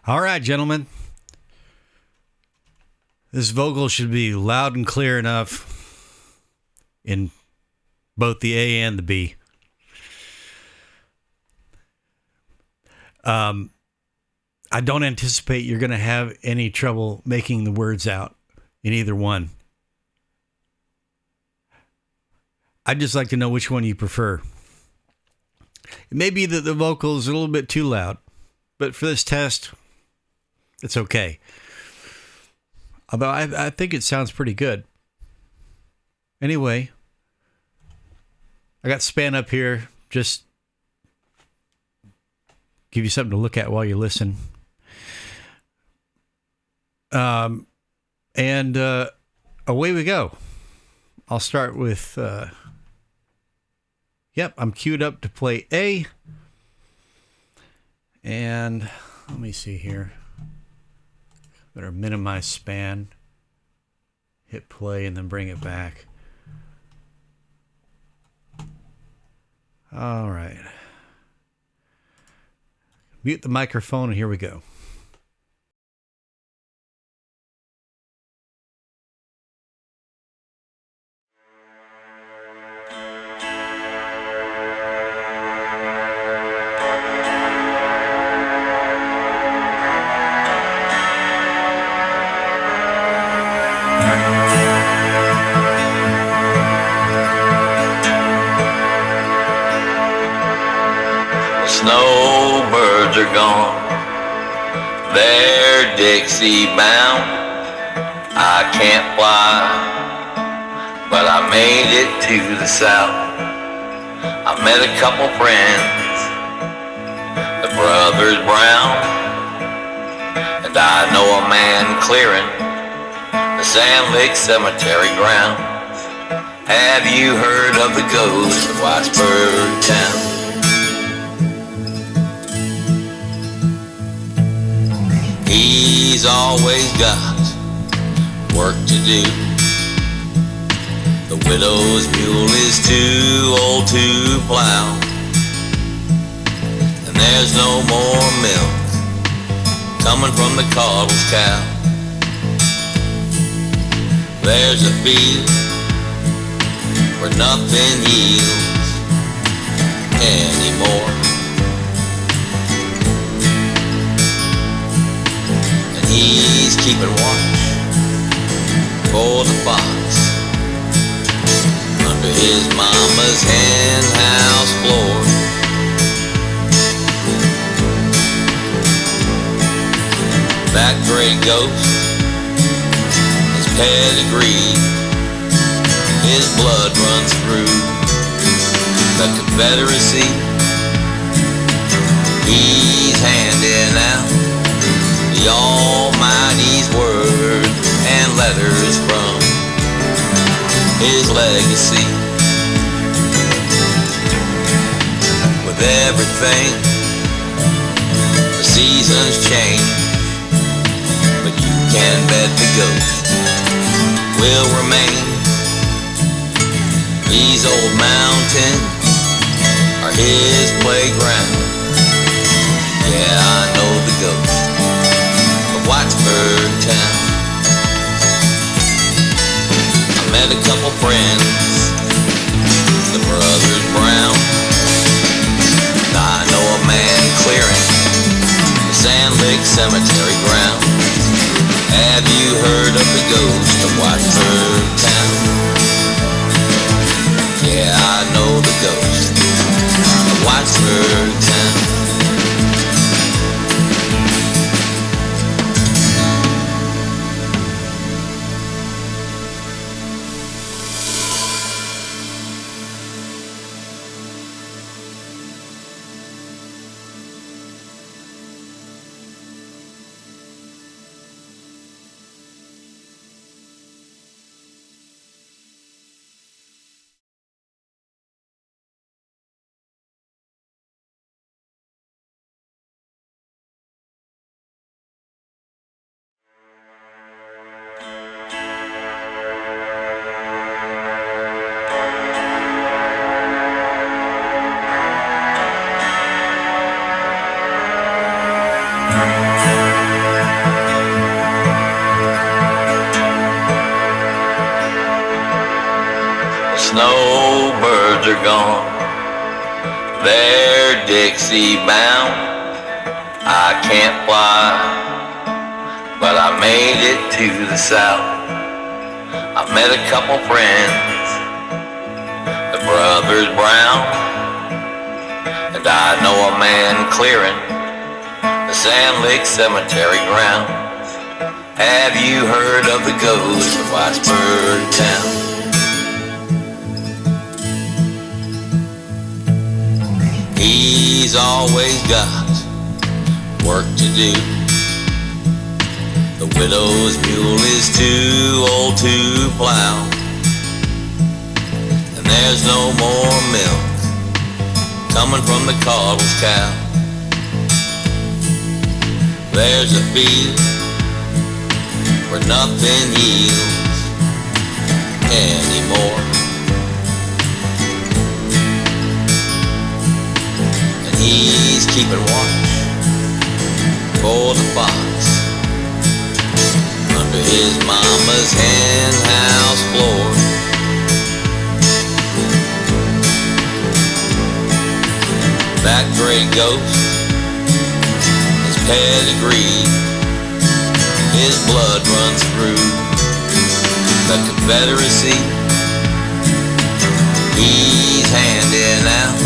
All right, gentlemen. This vocal should be loud and clear enough in both the A and the B. I don't anticipate you're going to have any trouble making the words out in either one. I'd just like to know which one you prefer. It may be that the vocal is a little bit too loud, but for this test, it's okay. Although I think it sounds pretty good. Anyway, I got Span up here. Just give you something to look at while you listen. And away we go. I'll start with... I'm queued up to play A. And let me see here. Better minimize Span. Hit play and then bring it back. All right. Mute the microphone and here we go. Snowbirds are gone, they're Dixie bound. I can't fly, but I made it to the south. I met a couple friends, the brothers Brown, and I know a man clearing the Sand Lake Cemetery grounds. Have you heard of the ghost of Whitesburg town? He's always got work to do. The widow's mule is too old to plow, and there's no more milk coming from the coddle's cow. There's a field where nothing yields anymore. He's keeping watch for the fox under his mama's hen house floor. That gray ghost is pedigree, his blood runs through the Confederacy. He's handing out the Almighty's word and letters from his legacy. With everything, the seasons change, but you can bet the ghost will remain. These old mountains are his playground. Yeah, I know the ghost of Whitesburg town. I met a couple friends, the brothers Brown. I know a man clearing the Sand Lake Cemetery ground. Have you heard of the ghost of Whitesburg town? Yeah, I know the ghost of Whitesburg town. snowbirds are gone. They're Dixie bound. I can't fly, but I made it to the South. I met a couple friends, the brothers Brown, and I know a man clearing the Sand Lake Cemetery grounds. Have you heard of the ghost of Whitesburg town? He's always got work to do. The widow's mule is too old to plow, and there's no more milk coming from the coddle's cow. There's a field where nothing yields anymore, and he's keeping watch for the fox under his mama's hen house floor. That gray ghost is pedigree, his blood runs through the Confederacy. He's handing out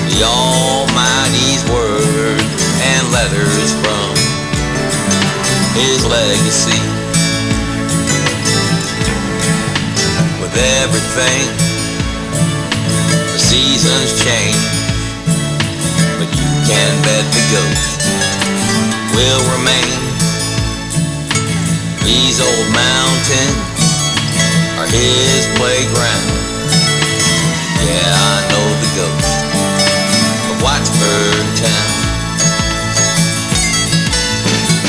the Almighty's word and letters from his legacy. With everything, the seasons change, but you can bet the ghost will remain. These old mountains are his playground. Yeah, I know the ghost of Whitesburg town.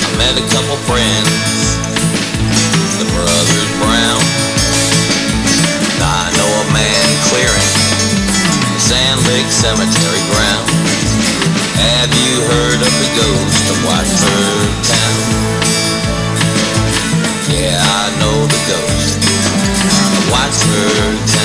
I met a couple friends, the brothers Brown. I know a man clearing the Sand Lake Cemetery ground. Have you heard of the ghost of Whitesburg town? Yeah, I know the ghost of Whitesburg town.